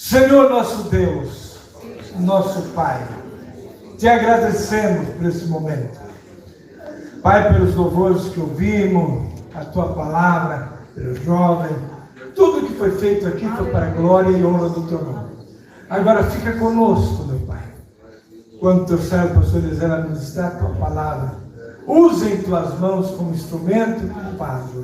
Senhor nosso Deus, nosso Pai, te agradecemos por esse momento. Pai, pelos louvores que ouvimos, a tua palavra, pelo jovem, tudo que foi feito aqui foi para a glória e honra do teu nome. Agora fica conosco, meu Pai. Quando teu servo, pastor Eliseu, administrar a tua palavra, use em tuas mãos como instrumento e como vaso.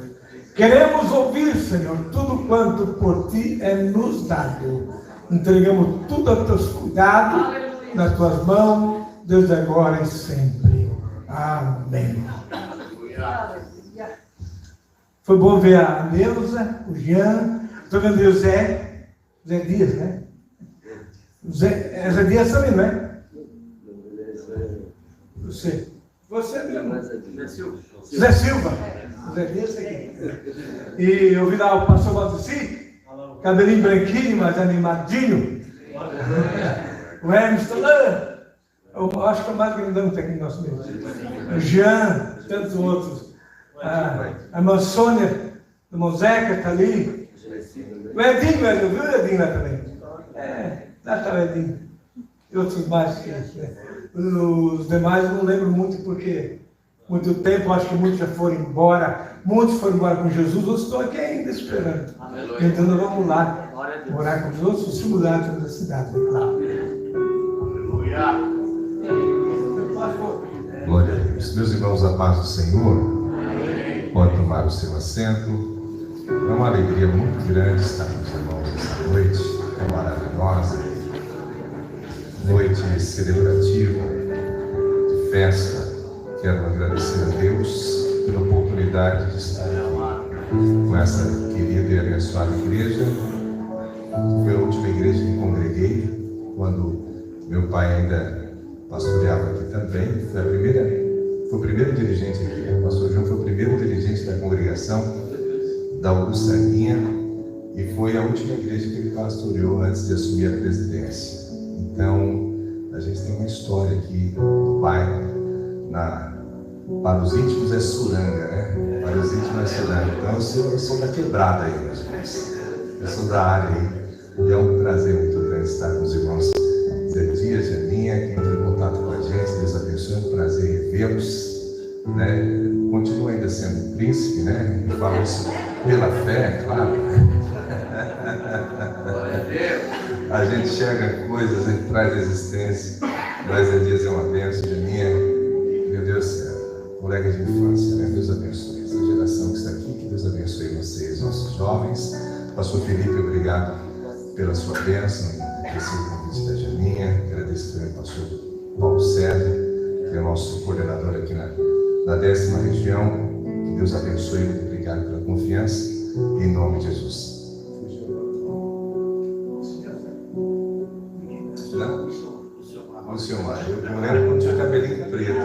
Queremos ouvir, Senhor, tudo quanto por ti é nos dado. Entregamos tudo a teus cuidados, nas tuas mãos, desde agora e sempre. Amém. Foi bom ver a Neuza, o Jean, estou vendo o Zé Dias, né? Zé Dias também, não é? Você mesmo. Zé Silva. Zé Dias aqui. E eu vi lá o pastor Valdeci, cabelinho branquinho, mas animadinho. O Hermes, eu acho que é o mais grandão que tem aqui no nosso meio. O Jean, tantos outros. A irmã Sônia, o irmão Zeca está ali. O Edinho, viu o Edinho lá também? Lá está o Edinho. E outros mais. Os demais eu não lembro muito porque muito tempo, acho que muitos já foram embora. Muitos foram embora com Jesus, eu estou aqui ainda esperando. Então nós vamos lá morar com os outros simulacros da cidade. Glória a Deus. Meus irmãos, a paz do Senhor. Pode tomar o seu assento. É uma alegria muito grande estar com os irmãos essa noite. É maravilhosa. Noite celebrativa, de festa. Quero agradecer a Deus pela oportunidade de estar aqui com essa querida e abençoada igreja. Foi a última igreja que congreguei quando meu pai ainda pastoreava aqui também. Foi o primeiro dirigente aqui. O pastor João foi o primeiro dirigente da congregação da Augustaninha e foi a última igreja que ele pastoreou antes de assumir a presidência. Então, a gente tem uma história aqui do pai. Para os íntimos é Suranga, né? Para os íntimos é Suranga. Então, eu sou da quebrada aí, meus irmãos. Eu sou da área aí. E é um prazer muito grande estar com os irmãos Zé Dias, Janinha, que entrou em contato com a gente. Deus abençoe, é um prazer revê-los. Né? Continua ainda sendo um príncipe, né? Eu falo isso pela fé, claro. A gente enxerga coisas em traz a existência. Mas Zé Dias é uma bênção, Janinha. Meu Deus do céu, colega de infância, né? Deus abençoe essa geração que está aqui, que Deus abençoe vocês, nossos jovens. Pastor Felipe, obrigado pela sua bênção, recebi o convite da Janinha, agradeço também ao pastor Paulo César, que é o nosso coordenador aqui na 10ª região. Que Deus abençoe, muito obrigado pela confiança, em nome de Jesus. O senhor Mário, eu lembro quando tinha o cabelinho preto.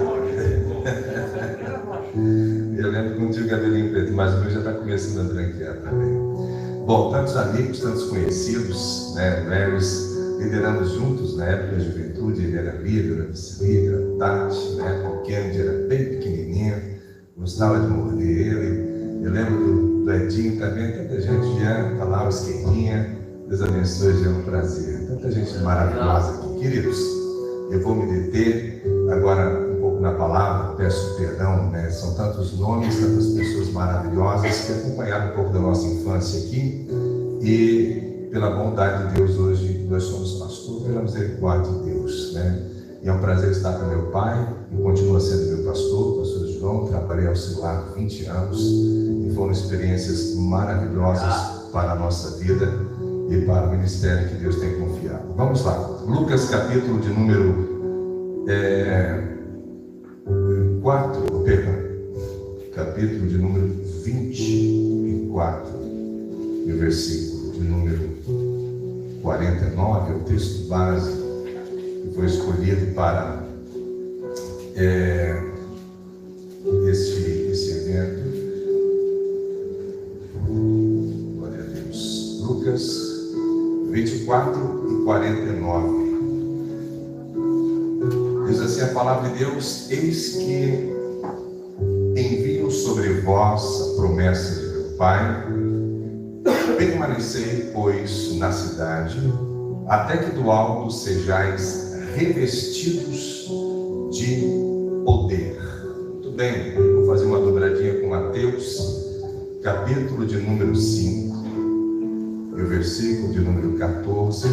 Eu lembro quando tinha o cabelinho preto, mas o meu já está começando a branquear também. Bom, tantos amigos, tantos conhecidos, né, velhos, lideramos juntos na época da juventude. Ele era líder, era vice-líder, Tati, né, o Kennedy era bem pequenininho, gostava de morder ele. Eu lembro do Edinho também, tanta gente, Jean, está lá, o Esquerdinha. Deus abençoe, Jean, é um prazer. Tanta gente maravilhosa aqui, queridos. Eu vou me deter agora um pouco na palavra, peço perdão, né? São tantos nomes, tantas pessoas maravilhosas que acompanharam um pouco da nossa infância aqui e pela bondade de Deus hoje nós somos pastores pela misericórdia de Deus, né? E é um prazer estar com meu pai, e continua sendo meu pastor, o pastor João. Trabalhei ao seu lado 20 anos e foram experiências maravilhosas para a nossa vida e para o ministério que Deus tem confiado. Vamos lá, Lucas capítulo de número 4, capítulo de número 24, e o versículo de número 49, é o texto base que foi escolhido para esse evento. Glória a Deus. Lucas 24 e 49. Diz assim a palavra de Deus: eis que envio sobre vós a promessa de meu Pai, permanecei, pois, na cidade, até que do alto sejais revestidos de poder. Muito bem, vou fazer uma dobradinha com Mateus, capítulo de número 5, e o versículo de número 14,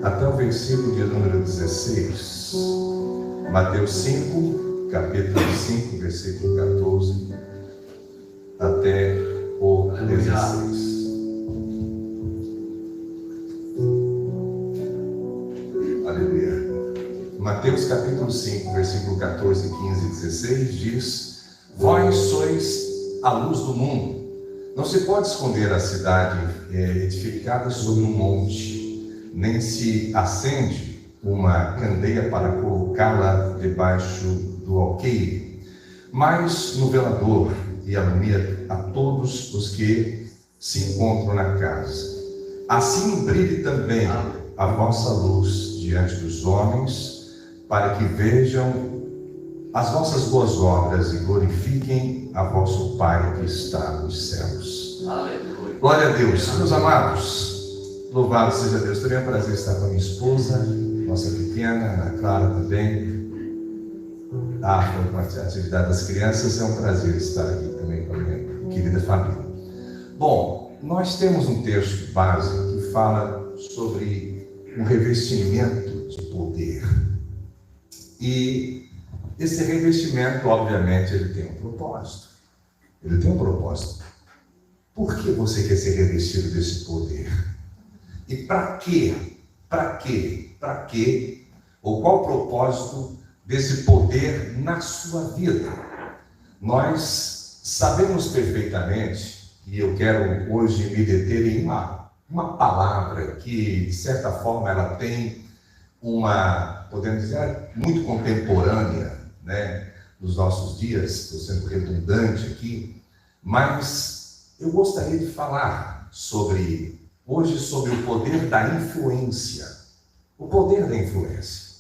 até o versículo de número 16. Mateus 5, capítulo 5, versículo 14, até o 16. Aleluia. Mateus capítulo 5, versículo 14, 15 e 16 diz: Vós sois a luz do mundo. Não se pode esconder a cidade edificada sobre um monte, nem se acende uma candeia para colocá-la debaixo do alqueire, mas no velador, e alumia a todos os que se encontram na casa. Assim brilhe também a vossa luz diante dos homens, para que vejam as vossas boas obras e glorifiquem a vosso Pai que está nos céus. Aleluia. Glória a Deus. Meus amados, louvado seja Deus. Também é um prazer estar com a minha esposa, nossa pequena, Ana Clara também. Com a atividade das crianças, é um prazer estar aqui também com a minha querida família. Bom, nós temos um texto base que fala sobre um revestimento de poder. E esse revestimento, obviamente, ele tem um propósito. Ele tem um propósito. Por que você quer ser revestido desse poder? E para quê? Para quê? Para quê? Ou qual o propósito desse poder na sua vida? Nós sabemos perfeitamente, e eu quero hoje me deter em uma palavra que, de certa forma, ela tem podemos dizer, muito contemporânea, né, nos nossos dias. Estou sendo redundante aqui, mas eu gostaria de falar hoje sobre o poder da influência. O poder da influência.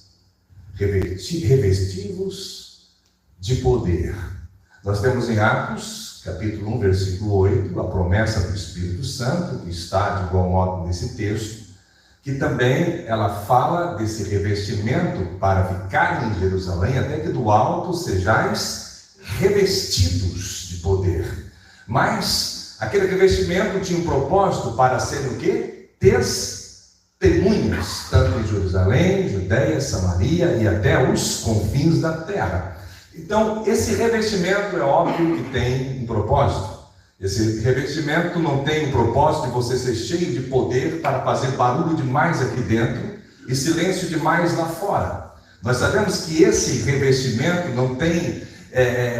Revestivos de poder. Nós temos em Atos, capítulo 1, versículo 8, a promessa do Espírito Santo, que está de igual modo nesse texto, que também ela fala desse revestimento para ficar em Jerusalém, até que do alto sejais revestidos de poder. Mas aquele revestimento tinha um propósito para ser o quê? Testemunhas, tanto em Jerusalém, Judeia, Samaria e até os confins da terra. Então, esse revestimento é óbvio que tem um propósito. Esse revestimento não tem o propósito de você ser cheio de poder para fazer barulho demais aqui dentro e silêncio demais lá fora. Nós sabemos que esse revestimento não tem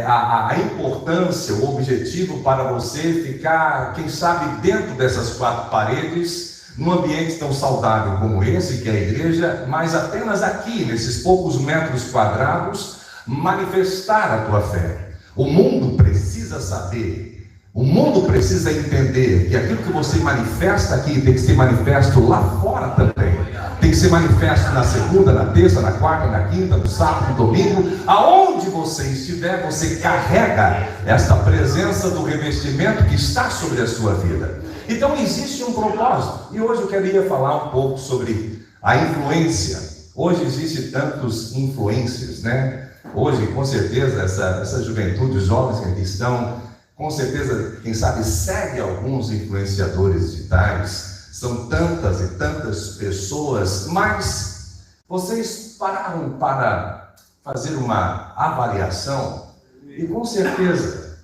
a importância, o objetivo para você ficar, quem sabe, dentro dessas quatro paredes, num ambiente tão saudável como esse, que é a igreja, mas apenas aqui, nesses poucos metros quadrados, manifestar a tua fé. O mundo precisa saber. O mundo precisa entender que aquilo que você manifesta aqui tem que ser manifesto lá fora também. Tem que ser manifesto na segunda, na terça, na quarta, na quinta, no sábado, no domingo. Aonde você estiver, você carrega esta presença do revestimento que está sobre a sua vida. Então existe um propósito. E hoje eu queria falar um pouco sobre a influência. Hoje existem tantos influencers, né? Hoje, com certeza, essa juventude, os jovens que aqui estão, com certeza, quem sabe, segue alguns influenciadores digitais. São tantas e tantas pessoas, mas vocês pararam para fazer uma avaliação e com certeza,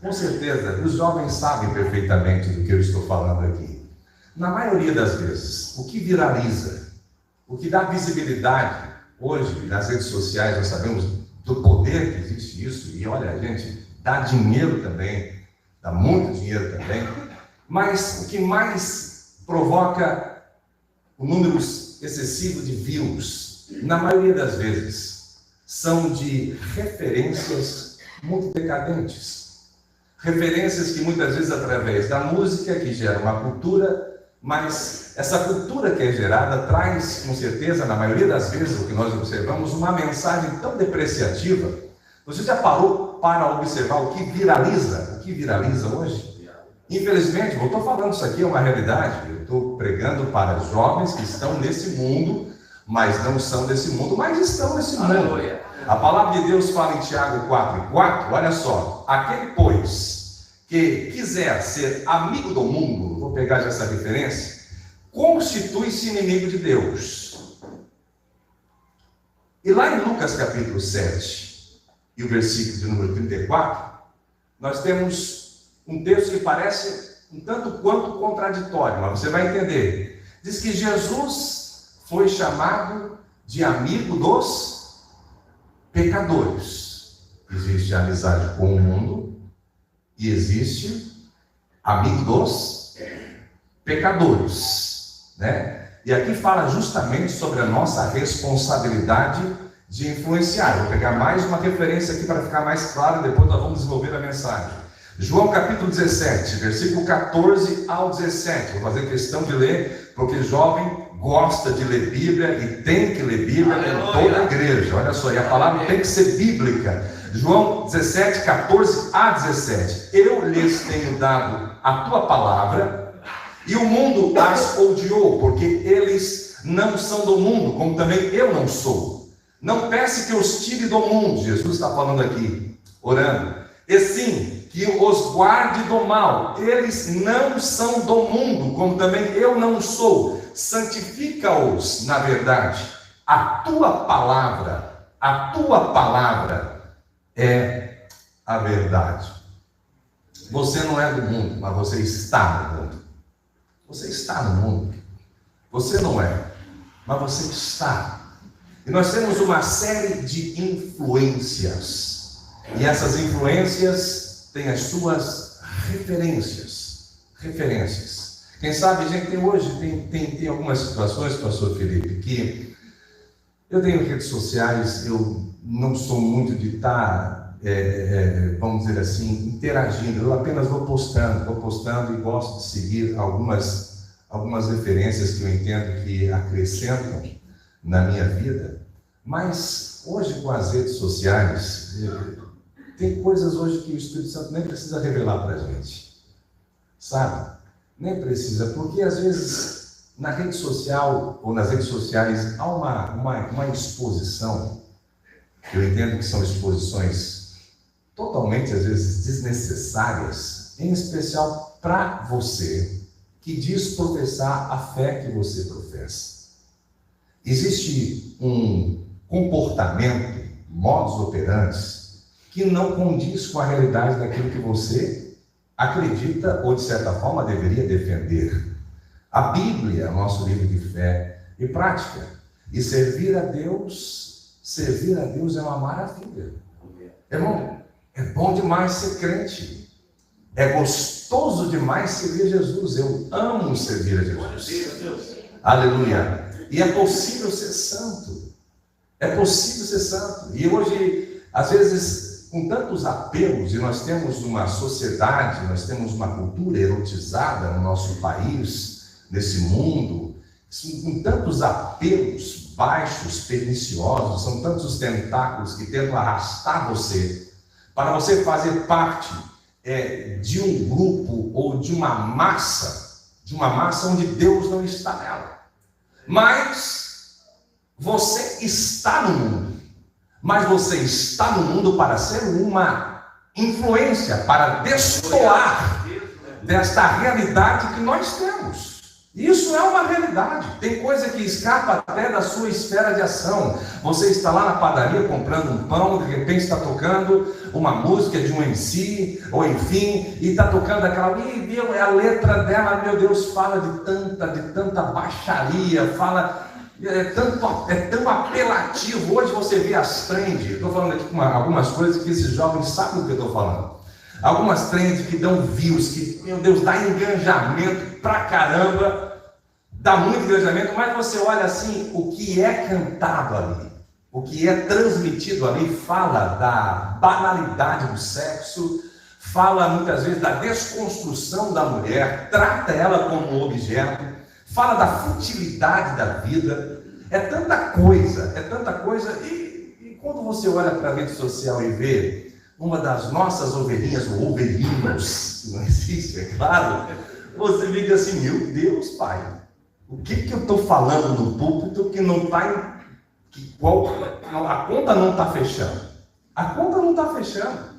os jovens sabem perfeitamente do que eu estou falando aqui. Na maioria das vezes, o que viraliza, o que dá visibilidade, hoje nas redes sociais nós sabemos do poder que existe isso, e olha, gente, dá dinheiro também, dá muito dinheiro também, mas o que mais provoca um número excessivo de views, na maioria das vezes, são de referências muito decadentes. Referências que muitas vezes através da música, que gera uma cultura, mas essa cultura que é gerada traz, com certeza, na maioria das vezes, o que nós observamos, uma mensagem tão depreciativa. Você já parou para observar o que viraliza? O que viraliza hoje? Infelizmente, eu estou falando isso aqui, é uma realidade. Eu estou pregando para jovens que estão nesse mundo, mas não são desse mundo, mas estão nesse mundo. Aleluia. A palavra de Deus fala em Tiago 4:4, olha só: aquele, pois, que quiser ser amigo do mundo, vou pegar já essa referência, constitui-se inimigo de Deus. E lá em Lucas capítulo 7, e o versículo de número 34, nós temos um texto que parece um tanto quanto contraditório, mas você vai entender. Diz que Jesus foi chamado de amigo dos pecadores. Existe amizade com o mundo e existe amigo dos pecadores, né? E aqui fala justamente sobre a nossa responsabilidade de influenciar. Vou pegar mais uma referência aqui para ficar mais claro, depois nós vamos desenvolver a mensagem. João capítulo 17, versículo 14 ao 17. Vou fazer questão de ler, porque jovem gosta de ler Bíblia e tem que ler Bíblia em toda a igreja. Olha só, e a palavra tem que ser bíblica. João 17, 14 a 17. Eu lhes tenho dado a tua palavra, e o mundo as odiou, porque eles não são do mundo, como também eu não sou. Não peça que os tire do mundo, Jesus está falando aqui, orando, e sim, que os guarde do mal. Eles não são do mundo, como também eu não sou. Santifica-os na verdade. A tua palavra é a verdade. Você não é do mundo, mas você está no mundo. Você está no mundo. Você não é, mas você está. E nós temos uma série de influências. E essas influências têm as suas referências. Quem sabe, gente, hoje tem algumas situações, pastor Felipe, que eu tenho redes sociais, eu não sou muito de estar, vamos dizer assim, interagindo. Eu apenas vou postando e gosto de seguir algumas referências que eu entendo que acrescentam na minha vida. Mas hoje, com as redes sociais, tem coisas hoje que o Espírito Santo nem precisa revelar para a gente, sabe? Nem precisa, porque às vezes na rede social ou nas redes sociais há uma exposição, que eu entendo que são exposições totalmente às vezes desnecessárias, em especial para você que diz professar a fé que você professa. Existe um comportamento, modus operandi, que não condiz com a realidade daquilo que você acredita ou de certa forma deveria defender. A Bíblia é o nosso livro de fé e prática. E servir a Deus é uma maravilha. Irmão, é bom demais ser crente. É gostoso demais servir a Jesus. Eu amo servir a Jesus. Aleluia. E é possível ser santo. É possível ser santo. E hoje, às vezes, com tantos apelos, e nós temos uma sociedade, nós temos uma cultura erotizada no nosso país, nesse mundo, com tantos apelos baixos, perniciosos, são tantos os tentáculos que tentam arrastar você, para você fazer parte de um grupo ou de uma massa onde Deus não está nela. Mas você está no mundo. Mas você está no mundo para ser uma influência, para destoar desta realidade que nós temos. Isso é uma realidade. Tem coisa que escapa até da sua esfera de ação. Você está lá na padaria comprando um pão, de repente está tocando uma música de um MC, ou enfim, e está tocando aquela, e a letra dela, meu Deus, fala de tanta baixaria, fala, é tão apelativo. Hoje você vê as trends, estou falando aqui com algumas coisas que esses jovens sabem do que eu estou falando. Algumas trends que dão views, que, meu Deus, dá engajamento pra caramba, dá muito engajamento, mas você olha assim, o que é cantado ali, o que é transmitido ali, fala da banalidade do sexo, fala muitas vezes da desconstrução da mulher, trata ela como um objeto, fala da futilidade da vida, é tanta coisa, e quando você olha para a rede social e vê uma das nossas ovelhinhas, ou ovelhinhos, não existe, é claro, você fica assim, meu Deus, pai, o que eu estou falando no púlpito que não está, a conta não está fechando. A conta não está fechando.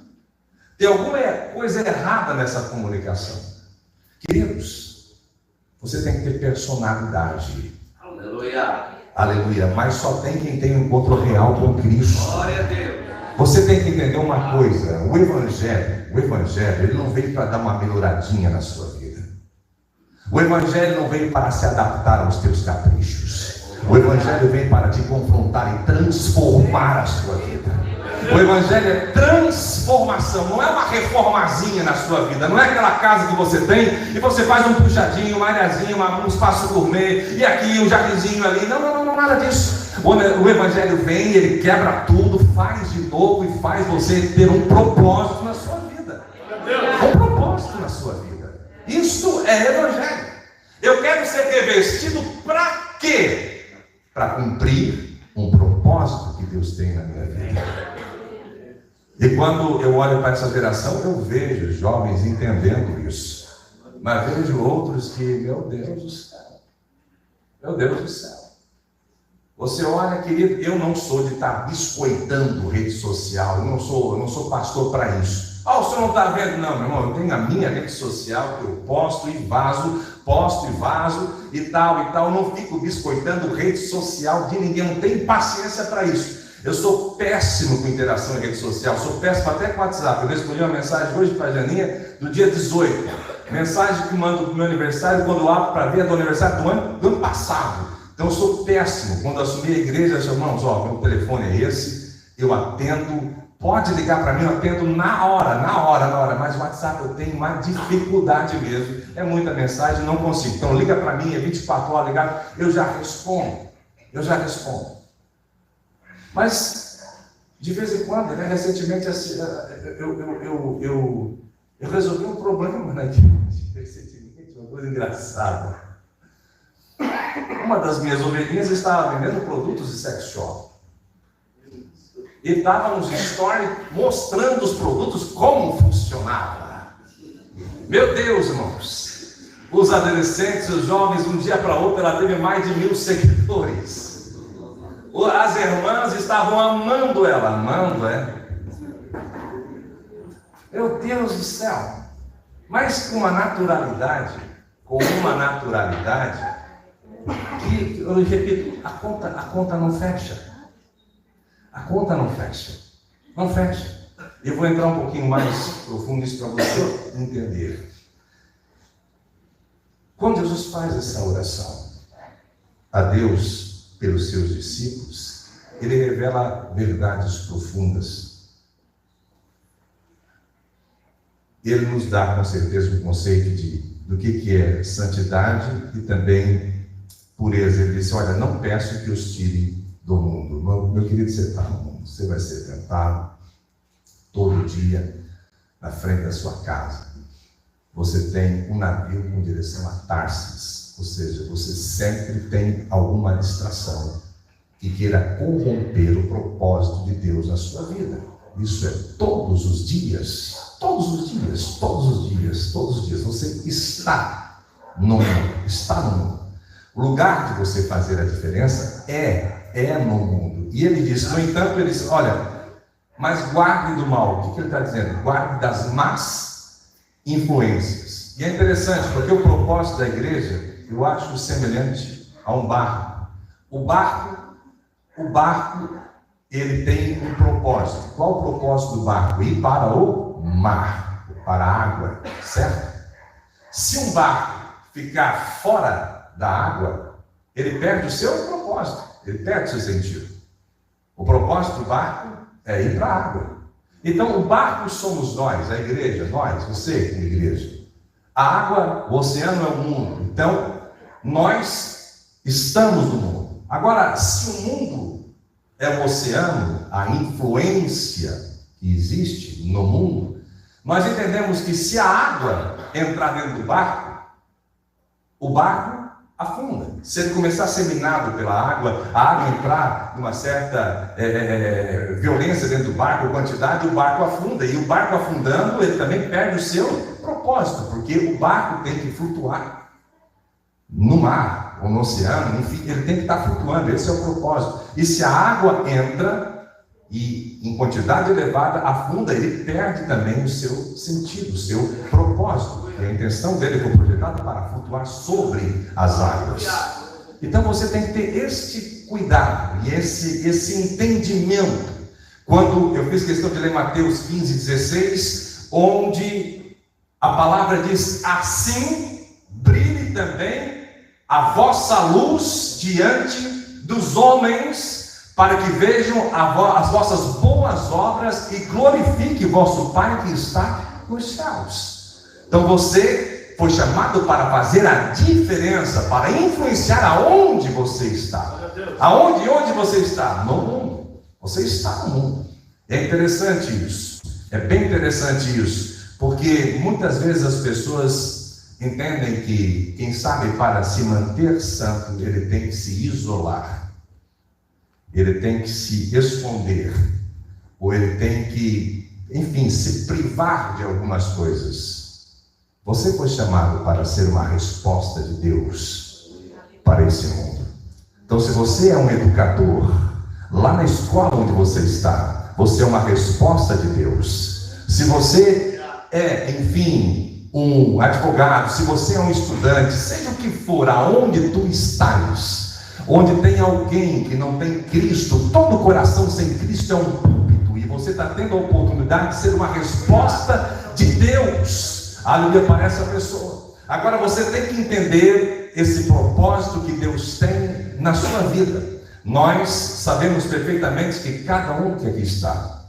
Tem alguma coisa errada nessa comunicação. Queridos, você tem que ter personalidade. Aleluia. Aleluia. Mas só tem quem tem um encontro real com Cristo. Glória a Deus. Você tem que entender uma coisa. O Evangelho, ele não veio para dar uma melhoradinha na sua vida. O Evangelho não veio para se adaptar aos teus caprichos. O Evangelho vem para te confrontar e transformar a sua vida. O Evangelho é transformação, não é uma reformazinha na sua vida, não é aquela casa que você tem e você faz um puxadinho, uma areazinha, um espaço gourmet, e aqui um jardinzinho ali. Não, nada disso. O Evangelho vem, ele quebra tudo, faz de novo e faz você ter um propósito na sua vida. Um propósito na sua vida. Isto é Evangelho. Eu quero ser revestido para quê? Para cumprir um propósito que Deus tem na minha vida. E quando eu olho para essa geração, eu vejo jovens entendendo isso. Mas vejo outros que, meu Deus do céu. Meu Deus do céu. Você olha, querido, eu não sou de estar biscoitando rede social. Eu não sou pastor para isso. O senhor não está vendo? Não, meu irmão, eu tenho a minha rede social que eu posto e vazo e tal. Eu não fico biscoitando rede social de ninguém. Eu não tenho paciência para isso. Eu sou péssimo com interação em rede social, sou péssimo até com WhatsApp. Eu respondi uma mensagem hoje para a Janinha, do dia 18. Mensagem que mando para o meu aniversário, quando eu abro para ver, é do aniversário do ano passado. Então eu sou péssimo. Quando eu assumi a igreja, eu disse, irmãos, meu telefone é esse, eu atendo, pode ligar para mim, eu atendo na hora. Mas o WhatsApp eu tenho uma dificuldade mesmo. É muita mensagem, não consigo. Então liga para mim, é 24 horas ligado, eu já respondo. Mas, de vez em quando, recentemente, assim, eu resolvi um problema na igreja, recentemente, uma coisa engraçada. Uma das minhas ovelhinhas estava vendendo produtos de sex shop. E estava nos stories mostrando os produtos, como funcionava. Meu Deus, irmãos, os adolescentes, os jovens, um dia para outro, ela teve mais de 1.000 seguidores. As irmãs estavam amando ela, Meu Deus do céu. Mas com uma naturalidade, que, eu repito, a conta não fecha. A conta não fecha. Não fecha. Eu vou entrar um pouquinho mais profundo nisso para você entender. Quando Jesus faz essa oração a Deus pelos seus discípulos, ele revela verdades profundas. Ele nos dá com certeza um conceito do que é santidade e também pureza. Ele disse, olha, não peço que os tire do mundo. Meu querido, você está no mundo, você vai ser tentado todo dia na frente da sua casa. Você tem um navio com direção a Tarsis. Ou seja, você sempre tem alguma distração que queira corromper o propósito de Deus na sua vida. Isso é todos os dias. Você está no mundo. O lugar de você fazer a diferença é no mundo. E ele diz, no entanto, ele diz, olha, mas guarde do mal. O que ele está dizendo? Guarde das más influências. E é interessante, porque o propósito da igreja, eu acho semelhante a um barco. O barco, ele tem um propósito. Qual o propósito do barco? Ir para o mar, para a água, certo? Se um barco ficar fora da água, ele perde o seu propósito, ele perde o seu sentido. O propósito do barco é ir para a água. Então, o barco somos nós, a igreja, nós, você, a igreja. A água, o oceano é o mundo. Então, nós estamos no mundo. Agora, se o mundo é o oceano, a influência que existe no mundo, nós entendemos que se a água entrar dentro do barco, o barco afunda. Se ele começar a ser minado pela água, a água entrar numa certa violência dentro do barco, quantidade, o barco afunda. E o barco afundando, ele também perde o seu propósito, porque o barco tem que flutuar no mar ou no oceano, enfim, ele tem que estar flutuando, esse é o propósito. E se a água entra e em quantidade elevada afunda, ele perde também o seu sentido, o seu propósito. E a intenção dele foi projetada para flutuar sobre as águas. Então você tem que ter este cuidado e esse entendimento. Quando eu fiz questão de ler Mateus 15:16, onde a palavra diz: assim brilhe também a vossa luz diante dos homens, para que vejam as vossas boas obras e glorifique vosso Pai que está nos céus. Então você foi chamado para fazer a diferença, para influenciar aonde você está. Onde você está? No mundo. Você está no mundo. É interessante isso. É bem interessante isso. Porque muitas vezes as pessoas entendem que, quem sabe, para se manter santo, ele tem que se isolar. Ele tem que se esconder. Ou ele tem que, enfim, se privar de algumas coisas. Você foi chamado para ser uma resposta de Deus para esse mundo. Então, se você é um educador, lá na escola onde você está, você é uma resposta de Deus. Se você é, enfim, um advogado, se você é um estudante, seja o que for, aonde tu estás, onde tem alguém que não tem Cristo, todo coração sem Cristo é um púlpito, e você está tendo a oportunidade de ser uma resposta de Deus. Aleluia para essa pessoa. Agora você tem que entender esse propósito que Deus tem na sua vida. Nós sabemos perfeitamente que cada um que aqui está,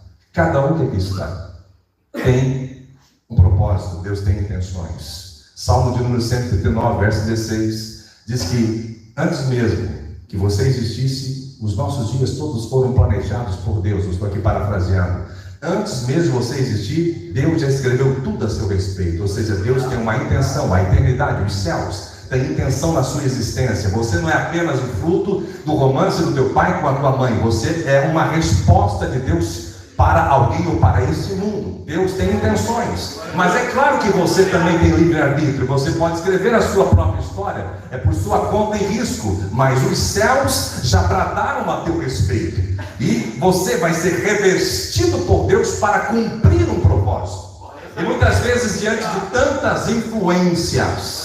tem um propósito. Deus tem intenções. Salmo de número 139, verso 16, diz que antes mesmo que você existisse, os nossos dias todos foram planejados por Deus. Eu estou aqui parafraseando. Antes mesmo de você existir, Deus já escreveu tudo a seu respeito. Ou seja, Deus tem uma intenção, a eternidade, os céus têm intenção na sua existência. Você não é apenas o fruto do romance do teu pai com a tua mãe. Você é uma resposta de Deus para alguém ou para esse mundo. Deus tem intenções. Mas é claro que você também tem livre-arbítrio. Você pode escrever a sua própria história. É por sua conta e risco. Mas os céus já bradaram a teu respeito. E você vai ser revestido por Deus para cumprir um propósito. E muitas vezes, diante de tantas influências,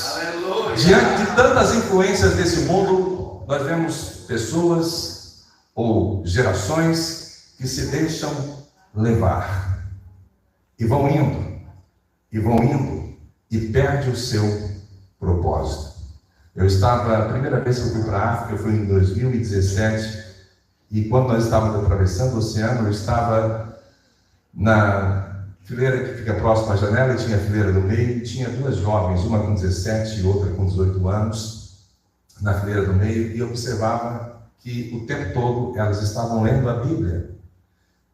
desse mundo, nós vemos pessoas ou gerações que se deixam levar. E vão indo, e perde o seu propósito. A primeira vez que eu fui para a África foi em 2017. E quando nós estávamos atravessando o oceano, eu estava na fileira que fica próxima à janela, e tinha a fileira do meio, e tinha duas jovens, uma com 17 e outra com 18 anos, na fileira do meio, e eu observava que o tempo todo elas estavam lendo a Bíblia.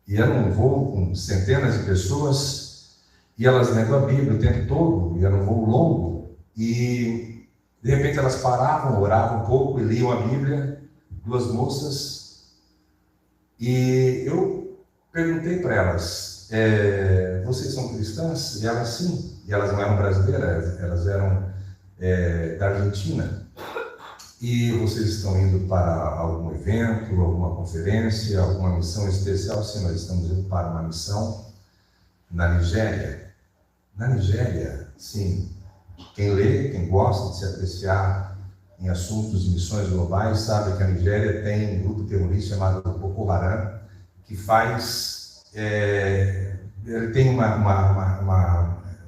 E era um voo com centenas de pessoas, e elas lendo a Bíblia o tempo todo, e era um voo longo, e de repente elas paravam, oravam um pouco e liam a Bíblia, duas moças. E eu perguntei para elas, vocês são cristãs? E elas sim. E elas não eram brasileiras, elas eram da Argentina. E vocês estão indo para algum evento, alguma conferência, alguma missão especial? Sim, nós estamos indo para uma missão na Nigéria. Na Nigéria, sim. Quem lê, quem gosta de se apreciar em assuntos de missões globais, sabe que a Nigéria tem um grupo terrorista chamado Boko Haram, que faz, ele tem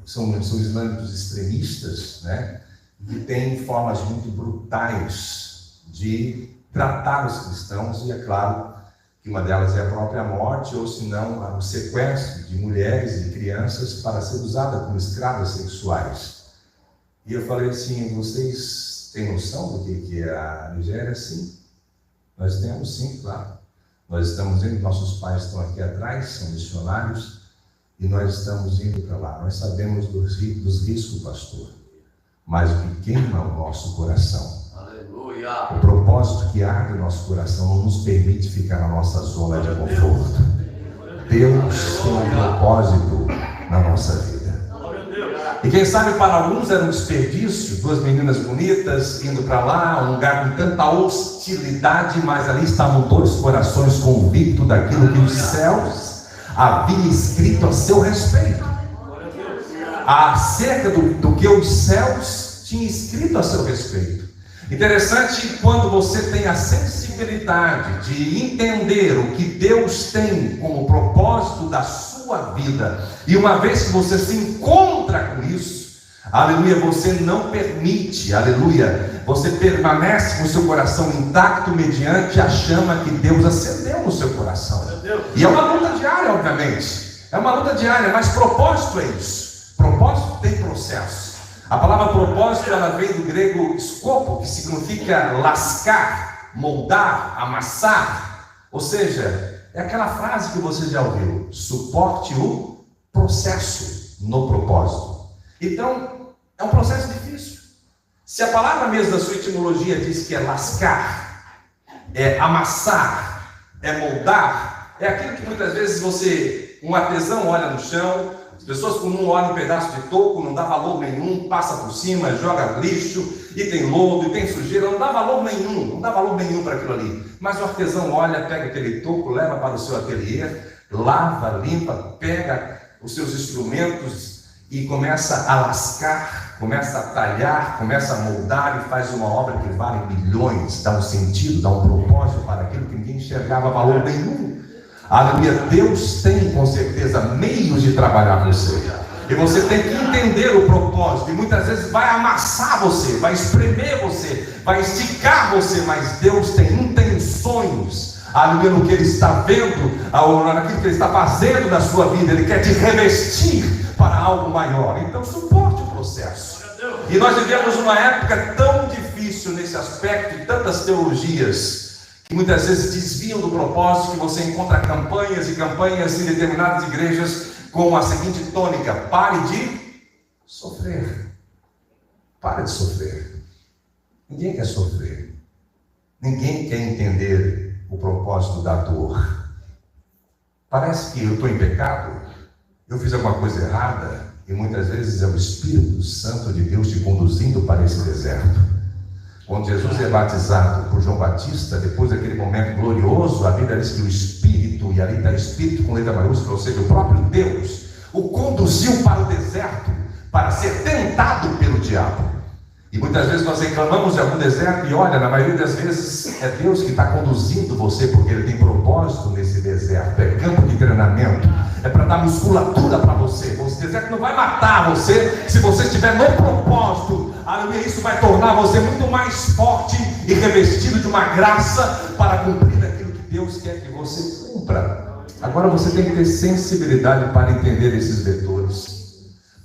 são islâmicos extremistas, né, que têm formas muito brutais de tratar os cristãos, e é claro que uma delas é a própria morte, ou se não, o sequestro de mulheres e crianças para ser usada como escravas sexuais. E eu falei assim, vocês têm noção do que é a Nigéria? Sim, nós temos, sim, claro. Nós estamos indo, nossos pais estão aqui atrás, são missionários, e nós estamos indo para lá. Nós sabemos dos riscos, pastor, mas o que queima o nosso coração Aleluia. O propósito que arde no nosso coração não nos permite ficar na nossa zona de conforto. Deus tem um propósito na nossa vida. E quem sabe para alguns era um desperdício, duas meninas bonitas indo para lá, um lugar com tanta hostilidade, mas ali estavam dois corações convictos daquilo que os céus haviam escrito a seu respeito, acerca do que os céus tinham escrito a seu respeito. Interessante quando você tem a sensibilidade de entender o que Deus tem como propósito da sua vida, e uma vez que você se encontra com isso, aleluia, você não permite, aleluia, você permanece com o seu coração intacto mediante a chama que Deus acendeu no seu coração. E é uma luta diária, obviamente, é uma luta diária, mas propósito é isso. Propósito tem processo. A palavra propósito, ela vem do grego escopo, que significa lascar, moldar, amassar. Ou seja, é aquela frase que você já ouviu: suporte o processo no propósito. Então, é um processo difícil. Se a palavra mesmo da sua etimologia diz que é lascar, é amassar, é moldar, é aquilo que muitas vezes um artesão olha no chão. As pessoas quando olham um pedaço de toco, não dá valor nenhum, passa por cima, joga lixo, e tem lodo, e tem sujeira, não dá valor nenhum para aquilo ali. Mas o artesão olha, pega aquele toco, leva para o seu ateliê, lava, limpa, pega os seus instrumentos e começa a lascar, começa a talhar, começa a moldar e faz uma obra que vale milhões, dá um sentido, dá um propósito para aquilo que ninguém enxergava valor nenhum. Aleluia, Deus tem com certeza meios de trabalhar você. E você tem que entender o propósito. E muitas vezes vai amassar você, vai espremer você, vai esticar você. Mas Deus tem intenções, aleluia, no que Ele está vendo, naquilo que Ele está fazendo na sua vida. Ele quer te revestir para algo maior. Então suporte o processo. E nós vivemos uma época tão difícil nesse aspecto, de tantas teologias que muitas vezes desviam do propósito, que você encontra campanhas e campanhas em determinadas igrejas com a seguinte tônica: pare de sofrer. Pare de sofrer. Ninguém quer sofrer. Ninguém quer entender o propósito da dor. Parece que eu estou em pecado, eu fiz alguma coisa errada, e muitas vezes é o Espírito Santo de Deus te conduzindo para esse deserto. Quando Jesus é batizado por João Batista, depois daquele momento glorioso, a Bíblia diz que o Espírito, e ali está Espírito com letra maiúscula, ou seja, o próprio Deus, o conduziu para o deserto, para ser tentado pelo diabo. E muitas vezes nós reclamamos de algum deserto, e olha, na maioria das vezes é Deus que está conduzindo você, porque Ele tem propósito nesse deserto, é campo de treinamento, é para dar musculatura para você. Esse deserto não vai matar você, se você estiver no propósito, aleluia, isso vai tornar você muito mais forte e revestido de uma graça para cumprir aquilo que Deus quer que você cumpra. Agora você tem que ter sensibilidade para entender esses vetores,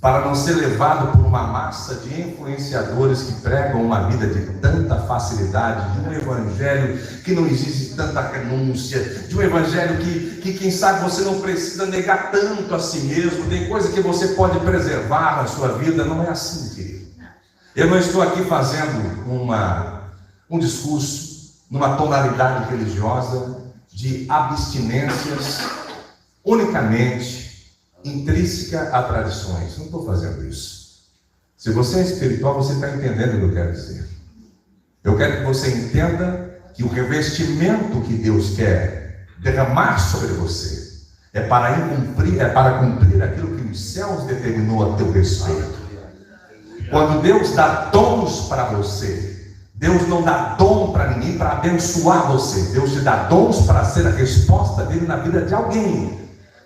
para não ser levado por uma massa de influenciadores que pregam uma vida de tanta facilidade, de um evangelho que não exige tanta renúncia, de um evangelho que quem sabe você não precisa negar tanto a si mesmo, tem coisa que você pode preservar na sua vida. Não é assim, querido. Eu não estou aqui fazendo um discurso numa tonalidade religiosa de abstinências unicamente intrínseca a tradições. Não estou fazendo isso. Se você é espiritual, você está entendendo o que eu quero dizer. Eu quero que você entenda que o revestimento que Deus quer derramar sobre você é para cumprir aquilo que os céus determinou a teu respeito. Quando Deus dá dons para você, Deus não dá dom para ninguém para abençoar você. Deus te dá dons para ser a resposta dele na vida de alguém.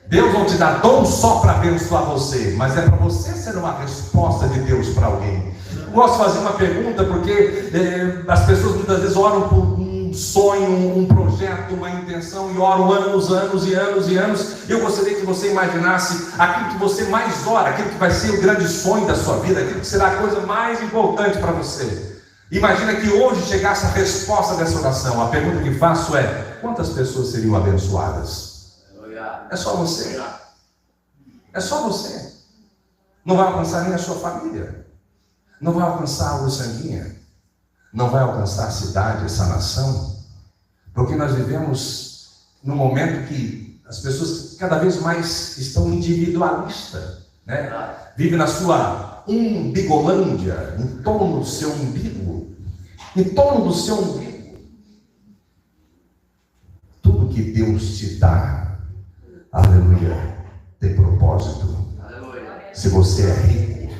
Deus não te dá dom só para abençoar você, mas é para você ser uma resposta de Deus para alguém. Eu gosto de fazer uma pergunta, porque as pessoas muitas vezes oram por um sonho, um projeto, uma intenção, e oram anos e anos. Eu gostaria que você imaginasse aquilo que você mais ora, aquilo que vai ser o grande sonho da sua vida, aquilo que será a coisa mais importante para você. Imagina que hoje chegasse a resposta dessa oração. A pergunta que faço é: quantas pessoas seriam abençoadas? É só você. É só você. Não vai alcançar nem a sua família. Não vai alcançar a sanguínea. não vai alcançar a cidade, essa nação, porque nós vivemos num momento que as pessoas cada vez mais estão individualistas, né? Vive na sua umbigolândia, em torno do seu umbigo, em torno do seu umbigo. Tudo que Deus te dá, aleluia, tem propósito. Se você é rico,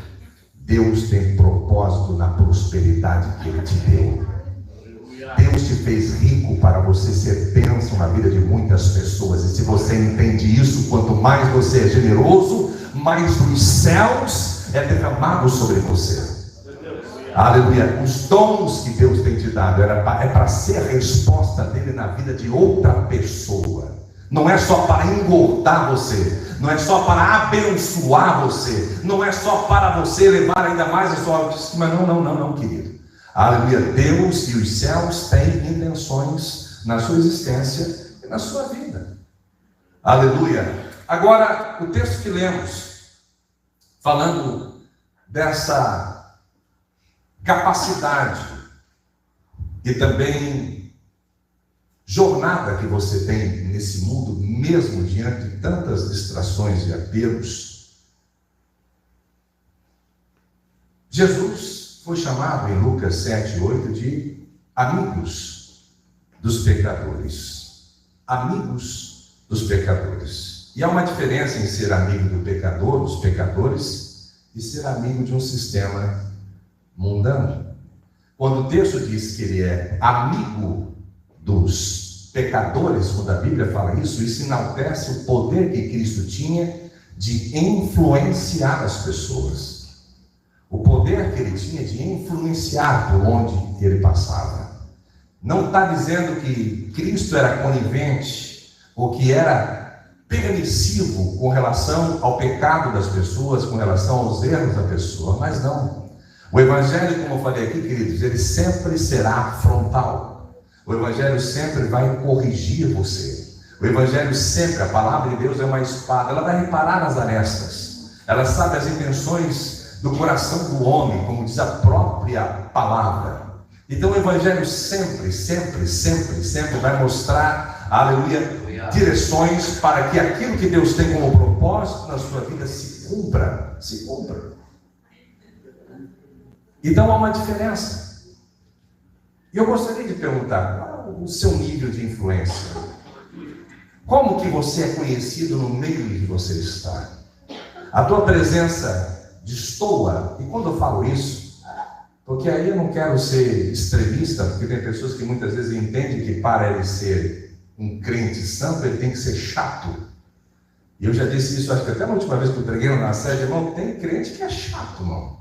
Deus tem propósito na prosperidade que Ele te deu. Deus te fez rico para você ser bênção na vida de muitas pessoas. E se você entende isso, quanto mais você é generoso, mais dos céus é derramado sobre você. Aleluia. Os dons que Deus tem te dado é para ser a resposta dele na vida de outra pessoa. Não é só para engordar você, não é só para abençoar você, não é só para você levar ainda mais a sua autoestima. Não, querido. Aleluia. Deus e os céus têm intenções na sua existência e na sua vida. Aleluia. Agora, o texto que lemos, falando dessa capacidade e também jornada que você tem nesse mundo, mesmo diante de tantas distrações e apelos. Jesus foi chamado em Lucas 7:8 de amigos dos pecadores. Amigos dos pecadores. E há uma diferença em ser amigo do pecador, dos pecadores, e ser amigo de um sistema mundano. Quando o texto diz que ele é amigo dos pecadores, quando a Bíblia fala isso enaltece o poder que Cristo tinha de influenciar as pessoas. O poder que ele tinha de influenciar por onde ele passava. Não está dizendo que Cristo era conivente ou que era permissivo com relação ao pecado das pessoas, com relação aos erros da pessoa, mas não. O Evangelho, como eu falei aqui, queridos, ele sempre será frontal. O Evangelho sempre vai corrigir você. O Evangelho sempre, a palavra de Deus é uma espada. Ela vai reparar nas arestas. Ela sabe as intenções do coração do homem, como diz a própria palavra. Então o Evangelho sempre vai mostrar, aleluia, direções para que aquilo que Deus tem como propósito na sua vida se cumpra. Então há uma diferença. E eu gostaria de perguntar, qual é o seu nível de influência? Como que você é conhecido no meio em que você está? A tua presença destoa, e quando eu falo isso, porque aí eu não quero ser extremista, porque tem pessoas que muitas vezes entendem que para ele ser um crente santo, ele tem que ser chato. E eu já disse isso, acho que até na última vez que eu preguei na sede, irmão, tem crente que é chato, irmão.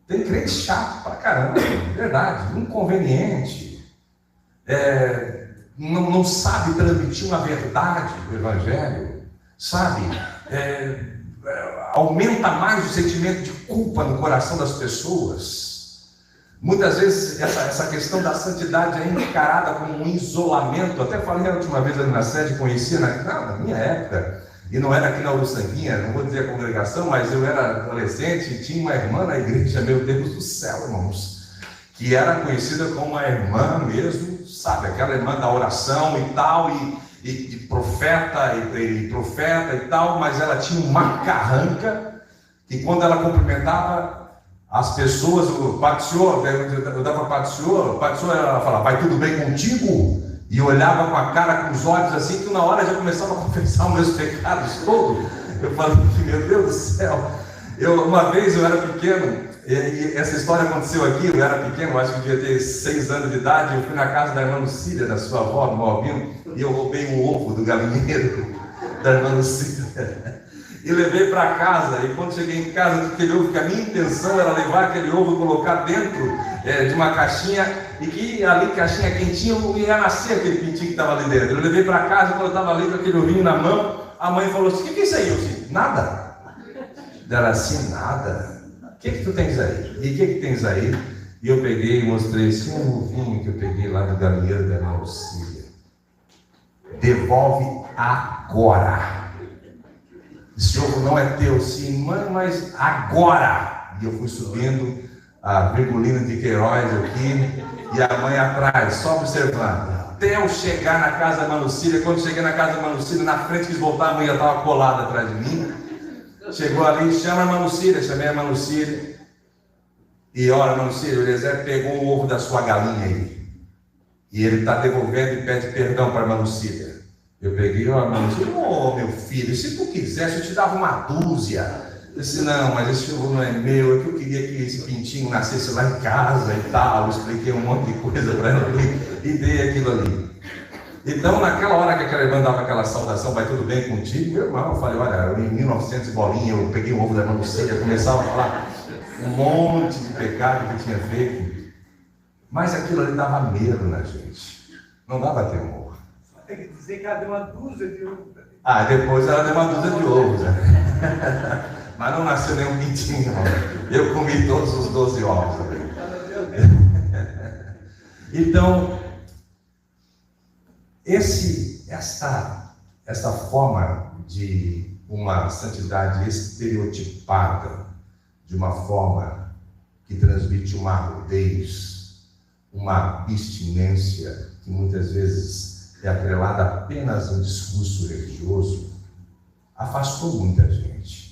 Tem crente chato pra caramba, verdade, inconveniente, não sabe transmitir uma verdade do Evangelho, sabe? Aumenta mais o sentimento de culpa no coração das pessoas. Muitas vezes essa questão da santidade é encarada como um isolamento. Até falei a última vez ali na sede, conhecia na minha época. E não era aqui na Uruçanguinha, não vou dizer a congregação, mas eu era adolescente e tinha uma irmã na igreja, meu Deus do céu, irmãos, que era conhecida como uma irmã mesmo, sabe, aquela irmã da oração e tal, e profeta e tal, mas ela tinha uma carranca, que quando ela cumprimentava as pessoas, o Pai do Senhor, eu dava Pai do Senhor, ela falava, vai tudo bem contigo? E eu olhava com a cara, com os olhos assim, que na hora já começava a confessar os meus pecados todos. Eu falei, meu Deus do céu. Uma vez eu era pequeno, e essa história aconteceu aqui, eu era pequeno, acho que devia ter 6 anos de idade, eu fui na casa da irmã Lucília, da sua avó, do Malvino, e eu roubei um ovo do galinheiro da irmã Lucília. E levei para casa, e quando cheguei em casa, aquele ovo, que a minha intenção era levar aquele ovo e colocar dentro de uma caixinha, e que ali, caixinha quentinha, ia nascer aquele pintinho que estava ali dentro. Eu levei para casa, quando eu estava ali com aquele ovinho na mão, a mãe falou assim, o que é isso aí? Eu disse, nada. Ela assim, nada. O que tu tens aí? E o que tens aí? E eu peguei e mostrei assim, um ovinho que eu peguei lá do galinheiro da irmã Lucília. Devolve agora. Esse ovo não é teu, sim, mãe, mas agora. E eu fui subindo a Virgulina de Queiroz aqui e a mãe atrás, só observando. Até eu chegar na casa da Manucília, quando cheguei na casa da Manucília, na frente quis voltar, a mãe já estava colada atrás de mim. Chegou ali, chama a Manucília, chamei a Manucília. E olha, Manucília, o Eliezer pegou o ovo da sua galinha aí. E ele está devolvendo e pede perdão para a Manucília. Eu peguei, olha, Manucília, meu filho, se tu quisesse, eu te dava uma dúzia. Eu disse, não, mas esse ovo não é meu, é que eu queria que esse pintinho nascesse lá em casa e tal. Eu expliquei um monte de coisa para ela e dei aquilo ali. Então, naquela hora que aquela irmã dava aquela saudação, vai tudo bem contigo? Meu irmão, eu falei, olha, em 1900 bolinha, eu peguei o ovo da Manucília, começava a falar um monte de pecado que eu tinha feito. Mas aquilo ali dava medo na gente, não dava temor. Tem que dizer que ela deu uma dúzia de ovos. Depois ela deu uma dúzia de ovos, né? Mas não nasceu nenhum pintinho, não. Eu comi todos os 12 ovos. Então, esta forma de uma santidade estereotipada, de uma forma que transmite uma arrudez, uma abstinência, que muitas vezes é atrelada apenas a um discurso religioso, afastou muita gente.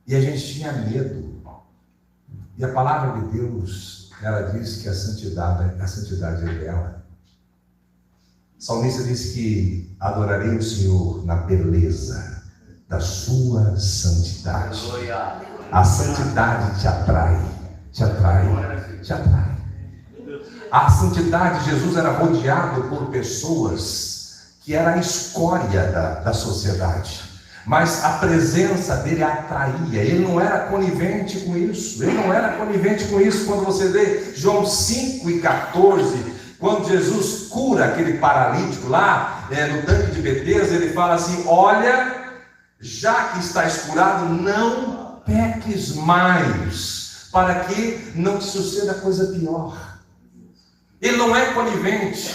E a gente tinha medo. E a palavra de Deus, ela diz que a santidade é bela. O salmista diz que adorarei o Senhor na beleza da sua santidade. A santidade te atrai, te atrai, te atrai. A santidade, Jesus era rodeado por pessoas que eram a escória da sociedade. Mas a presença dele atraía, ele não era conivente com isso, quando você lê João 5:14, quando Jesus cura aquele paralítico lá, no tanque de Betesda, ele fala assim, olha, já que estás curado, não peques mais, para que não te suceda coisa pior. Ele não é conivente,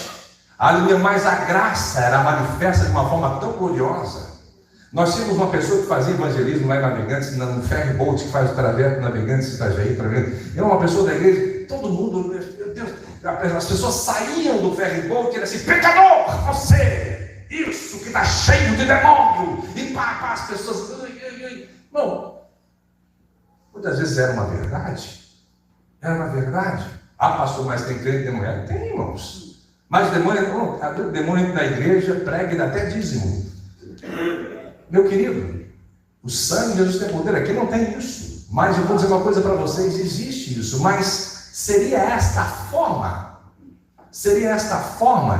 aleluia, mas a graça era manifesta de uma forma tão gloriosa. Nós tínhamos uma pessoa que fazia evangelismo lá em Navegantes, no ferry boat que faz o trajeto Navegantes, Itajaí, Navegantes. Era uma pessoa da igreja, todo mundo, meu Deus, as pessoas saíam do ferry boat e eram assim, pecador, você, isso que está cheio de demônio, e pá, as pessoas, bom, muitas vezes era uma verdade, pastor, mas tem crente demônio? Tem, irmãos, mas demônio entra na igreja, prega e dá até dízimo. Meu querido, o sangue de Jesus tem poder, aqui não tem isso, mas eu vou dizer uma coisa para vocês, existe isso, mas seria esta a forma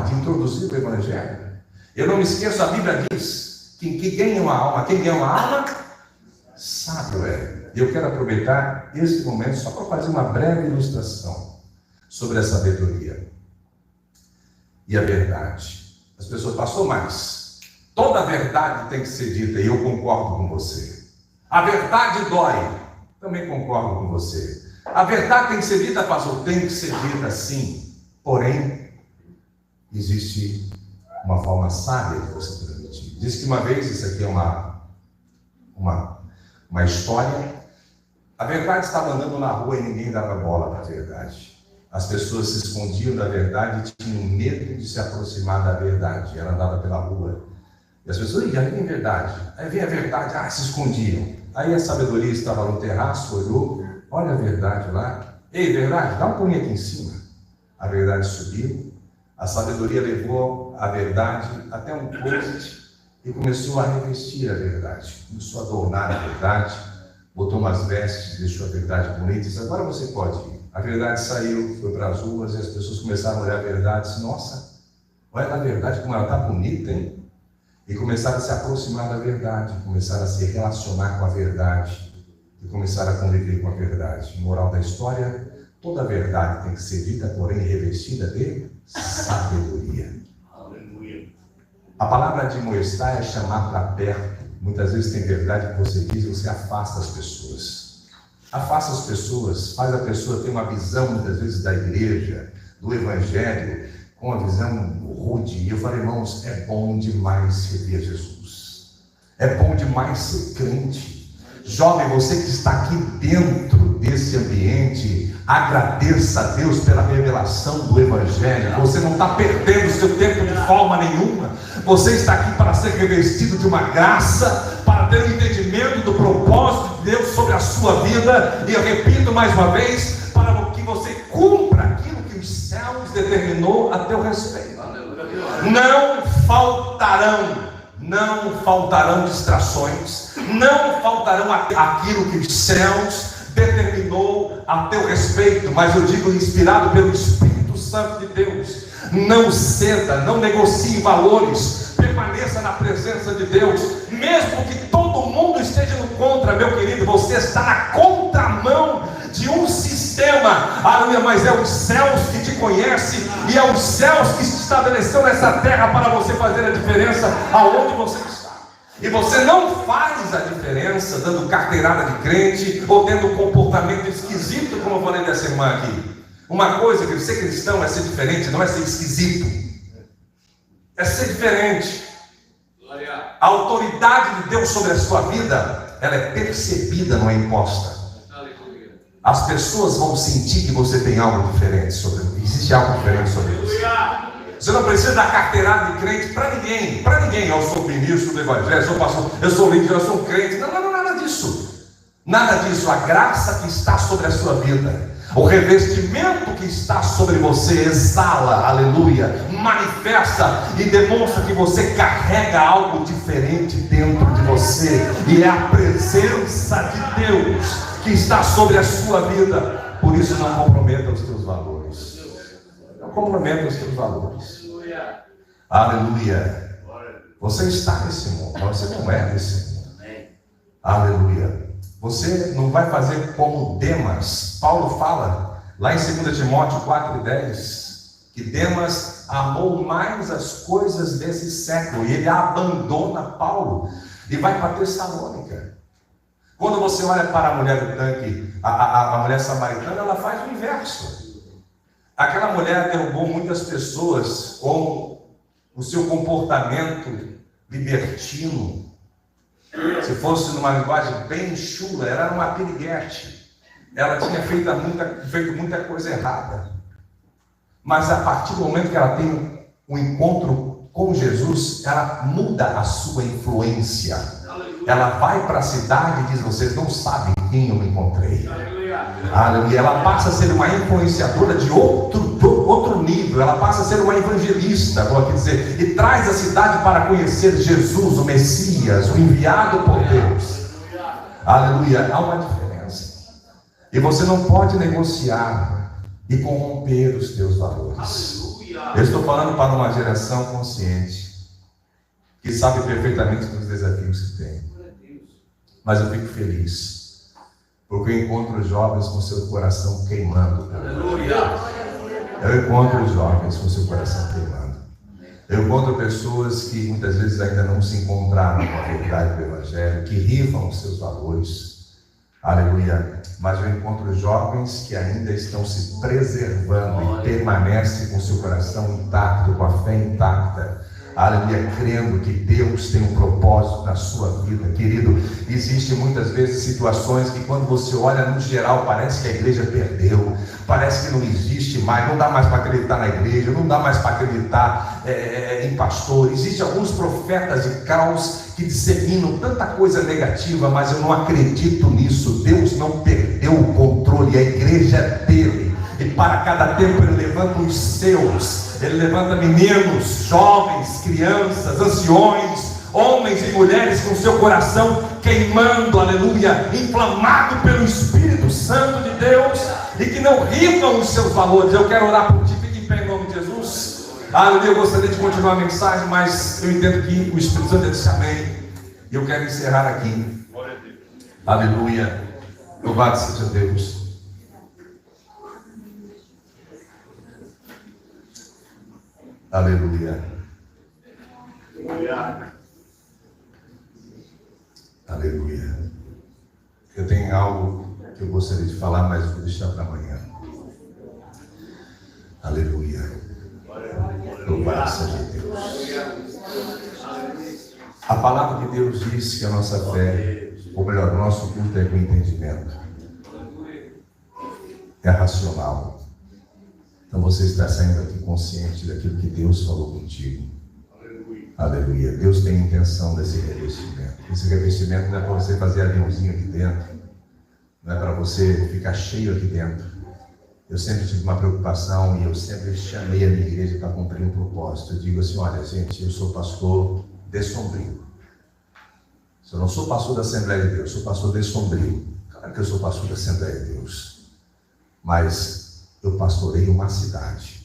de introduzir o Evangelho? Eu não me esqueço, a Bíblia diz que quem ganha uma alma, sábio é. Eu quero aproveitar esse momento só para fazer uma breve ilustração sobre a sabedoria e a verdade. As pessoas, pastor, mas toda a verdade tem que ser dita, e eu concordo com você. A verdade dói, também concordo com você. A verdade tem que ser dita, pastor, tem que ser dita sim. Porém, existe uma forma sábia de você transmitir. Diz que uma vez, isso aqui é uma história, a verdade estava andando na rua e ninguém dava bola para a verdade. As pessoas se escondiam da verdade e tinham medo de se aproximar da verdade. Ela andava pela rua. E as pessoas, aí vem a verdade. Aí vem a verdade, se escondiam. Aí a sabedoria estava no terraço, olhou, olha a verdade lá. Ei, verdade, dá um pulinho aqui em cima. A verdade subiu, a sabedoria levou a verdade até um closet e começou a revestir a verdade. Começou a adornar a verdade, botou umas vestes, deixou a verdade bonita e disse, agora você pode ir. A verdade saiu, foi para as ruas e as pessoas começaram a olhar a verdade e disse, nossa, olha a verdade como ela está bonita, hein? E começaram a se aproximar da verdade, começaram a se relacionar com a verdade e começaram a conviver com a verdade. Moral da história, toda a verdade tem que ser dita, porém revestida de sabedoria. Aleluia. A palavra de admoestar é chamar para perto. Muitas vezes tem verdade que você diz e você afasta as pessoas. Afasta as pessoas, faz a pessoa ter uma visão, muitas vezes, da igreja, do evangelho, com uma visão rude. E eu falei, irmãos, é bom demais servir a Jesus. É bom demais ser crente. Jovem, você que está aqui dentro desse nesse ambiente, agradeça a Deus pela revelação do Evangelho. Você não está perdendo seu tempo de forma nenhuma. Você está aqui para ser revestido de uma graça, para ter o entendimento do propósito de Deus sobre a sua vida. E eu repito mais uma vez, para que você cumpra aquilo que os céus determinou a teu respeito. Não faltarão distrações, não faltarão aquilo que os céus determinou a teu respeito, mas eu digo inspirado pelo Espírito Santo de Deus. Não ceda, não negocie valores, permaneça na presença de Deus, mesmo que todo mundo esteja no contra, meu querido, você está na contramão de um sistema, aleluia, mas é os céus que te conhece, e é os céus que se estabeleceu nessa terra para você fazer a diferença aonde você está. E você não faz a diferença dando carteirada de crente ou tendo um comportamento esquisito, como eu falei dessa irmã aqui. Uma coisa que ser cristão é ser diferente, não é ser esquisito, é ser diferente. A autoridade de Deus sobre a sua vida, ela é percebida, não é imposta. As pessoas vão sentir que você tem algo diferente sobre ele. Existe algo diferente sobre você. Você não precisa dar carteirada de crente para ninguém. Para ninguém. Eu sou ministro do Evangelho, eu sou pastor, eu sou líder, eu sou crente. Não, nada disso. Nada disso. A graça que está sobre a sua vida, o revestimento que está sobre você, exala, aleluia, manifesta e demonstra que você carrega algo diferente dentro de você. E é a presença de Deus que está sobre a sua vida. Por isso não comprometa os teus valores. Não comprometa os teus valores. Aleluia. Você está nesse mundo, mas você não é desse mundo. Aleluia. Você não vai fazer como Demas. Paulo fala lá em 2 Timóteo 4:10 que Demas amou mais as coisas desse século, e ele abandona Paulo e vai para Tessalônica. Quando você olha para a mulher do tanque, a mulher samaritana, ela faz o inverso. Aquela mulher derrubou muitas pessoas com o seu comportamento libertino. Se fosse numa linguagem bem chula, era uma piriguete. Ela tinha feito muita coisa errada. Mas a partir do momento que ela tem um encontro com Jesus, ela muda a sua influência. Ela vai para a cidade e diz: vocês não sabem quem eu encontrei. Aleluia. Ela passa a ser uma influenciadora de outro nível. Ela passa a ser uma evangelista, vou aqui dizer, e traz a cidade para conhecer Jesus, o Messias, o enviado por Deus. Aleluia. Há uma diferença. E você não pode negociar e corromper os teus valores. Eu estou falando para uma geração consciente, que sabe perfeitamente dos desafios que tem. Mas eu fico feliz, porque eu encontro os jovens com seu coração queimando. Eu encontro os jovens com seu coração queimando. Eu encontro pessoas que muitas vezes ainda não se encontraram com a verdade do Evangelho, que rifam os seus valores. Aleluia. Mas eu encontro jovens que ainda estão se preservando e permanecem com seu coração intacto, com a fé intacta. Aleluia, crendo que Deus tem um propósito na sua vida. Querido, existem muitas vezes situações que quando você olha no geral, parece que a igreja perdeu, parece que não existe mais, não dá mais para acreditar na igreja, não dá mais para acreditar em pastor. Existem alguns profetas de caos que disseminam tanta coisa negativa, mas eu não acredito nisso. Deus não perdeu o controle, a igreja é dele, e para cada tempo ele levanta os seus. Ele levanta meninos, jovens, crianças, anciões, homens e mulheres com seu coração queimando, aleluia, inflamado pelo Espírito Santo de Deus, e que não rifam os seus valores. Eu quero orar por ti, fique em pé em nome de Jesus. Aleluia, eu gostaria de continuar a mensagem, mas eu entendo que o Espírito Santo disse amém, e eu quero encerrar aqui. Aleluia, louvado seja Deus. Aleluia. Aleluia. Eu tenho algo que eu gostaria de falar, mas vou deixar para amanhã. Aleluia. Louvado seja Deus. A palavra de Deus diz que a nossa fé, ou melhor, o nosso culto é com entendimento. é racional. Então você está saindo aqui consciente daquilo que Deus falou contigo. Aleluia. Deus tem intenção desse revestimento. Esse revestimento não é para você fazer aviãozinho aqui dentro. Não é para você ficar cheio aqui dentro. Eu sempre tive uma preocupação e eu sempre chamei a minha igreja para cumprir um propósito. Eu digo assim, olha gente, eu sou pastor de Sombrio. Eu não sou pastor da Assembleia de Deus, eu sou pastor de Sombrio. Claro que eu sou pastor da Assembleia de Deus. Mas eu pastorei uma cidade.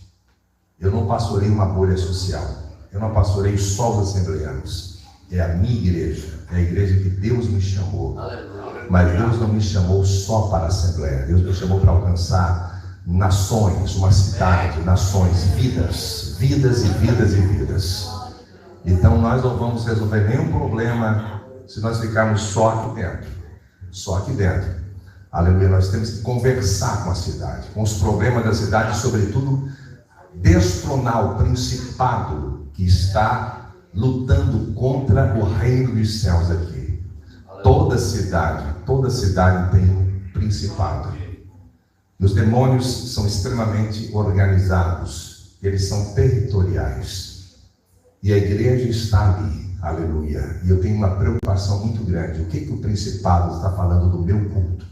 Eu não pastorei uma bolha social. Eu não pastorei só os assembleanos. É a minha igreja. É a igreja que Deus me chamou. Mas Deus não me chamou só para a Assembleia. Deus me chamou para alcançar nações, uma cidade, nações, vidas e vidas e vidas. Então nós não vamos resolver nenhum problema se nós ficarmos só aqui dentro. Só aqui dentro. Aleluia. Nós temos que conversar com a cidade, com os problemas da cidade, sobretudo destronar o principado que está lutando contra o reino dos céus aqui. Toda cidade tem um principado. E os demônios são extremamente organizados, eles são territoriais. E a igreja está ali, aleluia. E eu tenho uma preocupação muito grande. O que o principado está falando do meu culto?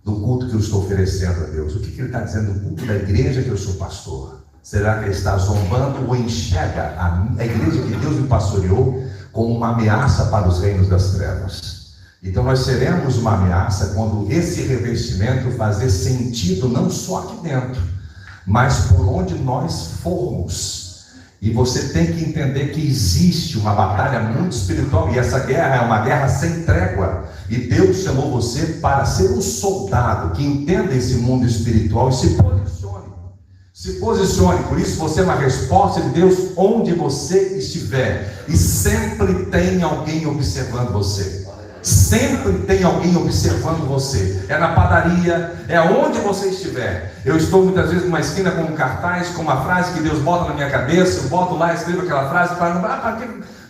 Do culto que eu estou oferecendo a Deus? O que ele está dizendo do culto da igreja que eu sou pastor? Será que ele está zombando ou enxerga a igreja que Deus me pastoreou como uma ameaça para os reinos das trevas? Então nós seremos uma ameaça quando esse revestimento fazer sentido não só aqui dentro, mas por onde nós formos. E você tem que entender que existe uma batalha muito espiritual, e essa guerra é uma guerra sem trégua. E Deus chamou você para ser um soldado que entenda esse mundo espiritual e se posicione. Se posicione. Por isso você é uma resposta de Deus onde você estiver. E sempre tem alguém observando você. Sempre tem alguém observando você. É na padaria, é onde você estiver. Eu estou muitas vezes numa esquina com um cartaz, com uma frase que Deus bota na minha cabeça. Eu boto lá, escrevo aquela frase para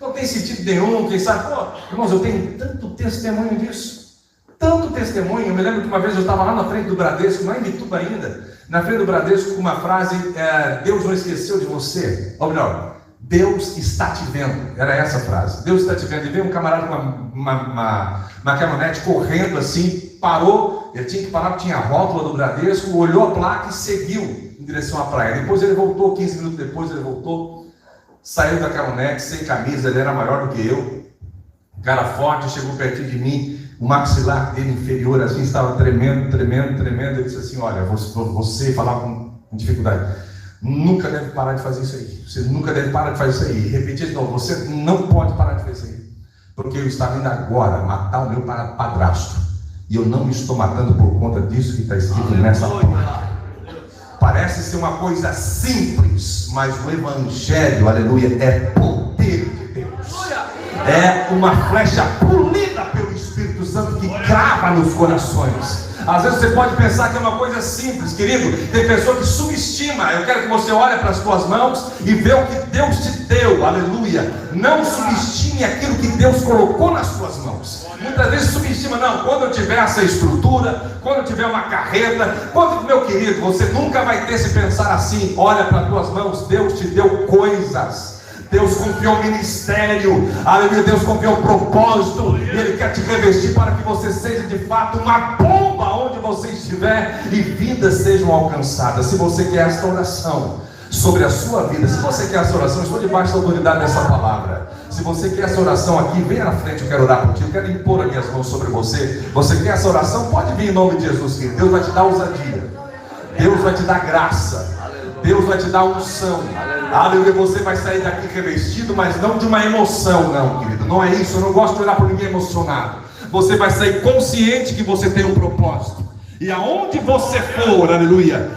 não tem sentido nenhum. Quem sabe, irmãos, eu tenho tanto testemunho disso. Tanto testemunho. Eu me lembro que uma vez eu estava lá na frente do Bradesco, lá em Bituba ainda, na frente do Bradesco, com uma frase: Deus não esqueceu de você. Ou melhor, Deus está te vendo. Era essa a frase. Deus está te vendo. E veio um camarada com uma caminhonete correndo assim, parou. Ele tinha que parar porque tinha a rótula do Bradesco, olhou a placa e seguiu em direção à praia. Depois ele voltou, 15 minutos depois ele voltou, saiu da caminhonete sem camisa, ele era maior do que eu, cara forte, chegou pertinho de mim, o maxilar dele inferior assim estava tremendo. Ele disse assim: olha, você falava com dificuldade, nunca deve parar de fazer isso aí. Você nunca deve parar de fazer isso aí. Repetir de novo: você não pode parar de fazer isso aí. Porque eu estava indo agora matar o meu padrasto. E eu não me estou matando por conta disso que está escrito nessa placa. Parece ser uma coisa simples, mas o Evangelho, aleluia, é poder de Deus. É uma flecha polida pelo Espírito Santo que crava nos corações. Às vezes você pode pensar que é uma coisa simples, querido. Tem pessoa que subestima. Eu quero que você olhe para as tuas mãos e vê o que Deus te deu, aleluia. Não subestime aquilo que Deus colocou nas tuas mãos. Muitas vezes subestima, não, quando eu tiver essa estrutura, quando eu tiver uma carreta, meu querido, você nunca vai ter se pensar assim. Olha para as tuas mãos, Deus te deu coisas. Deus confiou o ministério, aleluia, Deus confiou o propósito, e Ele quer te revestir para que você seja de fato uma bomba onde você estiver e vidas sejam alcançadas. Se você quer esta oração sobre a sua vida, se você quer essa oração, eu estou debaixo da autoridade dessa palavra. Se você quer essa oração aqui, venha na frente, eu quero orar por ti, eu quero impor as minhas mãos sobre você. Você quer essa oração? Pode vir em nome de Jesus, querido. Deus vai te dar ousadia, Deus vai te dar graça, Deus vai te dar unção. Aleluia, você vai sair daqui revestido, mas não de uma emoção, não, querido. Não é isso, eu não gosto de olhar por ninguém emocionado. Você vai sair consciente que você tem um propósito. E aonde você for, aleluia,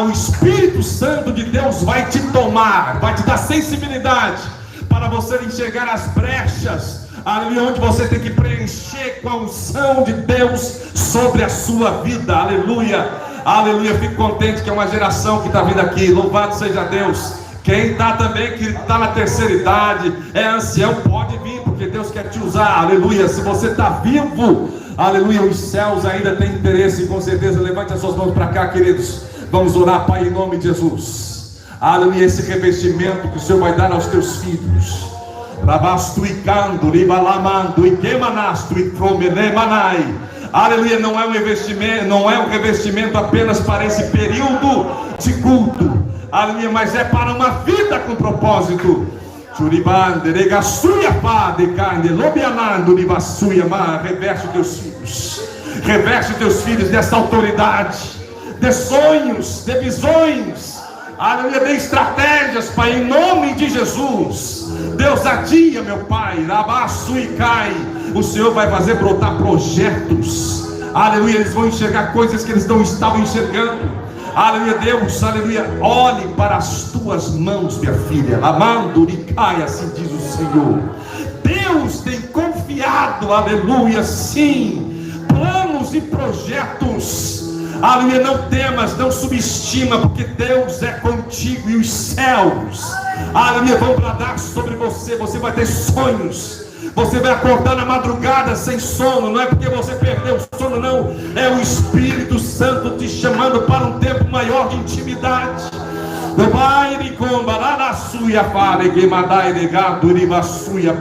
o Espírito Santo de Deus vai te tomar, vai te dar sensibilidade para você enxergar as brechas, aleluia, onde você tem que preencher com a unção de Deus sobre a sua vida, aleluia, aleluia. Fico contente que é uma geração que está vindo aqui, louvado seja Deus. Quem está também, que está na terceira idade, é ancião, pode vir, porque Deus quer te usar, aleluia. Se você está vivo, aleluia, os céus ainda têm interesse, com certeza. Levante as suas mãos para cá, queridos. Vamos orar, Pai, em nome de Jesus. Aleluia, esse revestimento que o Senhor vai dar aos teus filhos. Aleluia, não é um revestimento apenas para esse período de culto, aleluia, mas é para uma vida com propósito. Reveste teus filhos, reveste teus filhos dessa autoridade, de sonhos, de visões, aleluia, de estratégias, Pai, em nome de Jesus. Deus, adia, meu Pai, o Senhor vai fazer brotar projetos, aleluia, eles vão enxergar coisas que eles não estavam enxergando, aleluia. Deus, aleluia, olhe para as tuas mãos, minha filha, assim diz o Senhor. Deus tem confiado, aleluia, sim, planos e projetos. Aleluia, não temas, não subestima, porque Deus é contigo e os céus, aleluia, vão bradar sobre você. Você vai ter sonhos, você vai acordar na madrugada sem sono. Não é porque você perdeu o sono, não, é o Espírito Santo te chamando para um tempo maior de intimidade.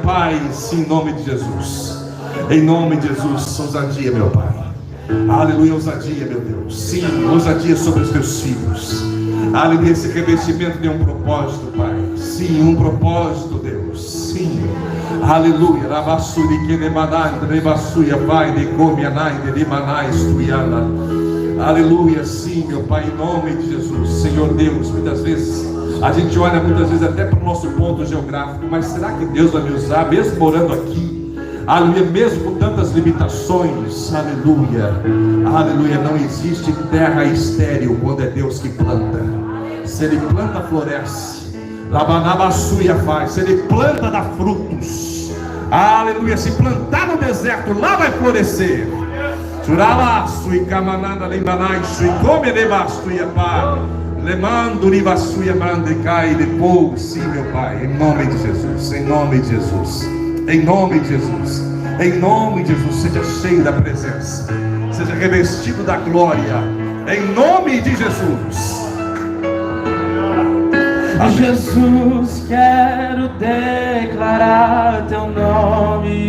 Pai, sim, em nome de Jesus, em nome de Jesus, ousadia, meu Pai. Aleluia, ousadia, meu Deus. Sim, ousadia sobre os teus filhos. Aleluia, esse revestimento tem um propósito, Pai. Sim, um propósito, Deus. Sim, aleluia. Aleluia, sim, meu Pai, em nome de Jesus. Senhor Deus, muitas vezes a gente olha até para o nosso ponto geográfico, mas será que Deus vai me usar mesmo morando aqui? Aleluia, mesmo com tantas limitações, aleluia, aleluia. Não existe terra estéril quando é Deus que planta. Se Ele planta, floresce. Se Ele planta, dá frutos. Aleluia, se plantar no deserto, lá vai florescer. Sim, meu Pai, em nome de Jesus, em nome de Jesus, em nome de Jesus, em nome de Jesus. Seja cheio da presença, seja revestido da glória, em nome de Jesus. Jesus, quero declarar teu nome.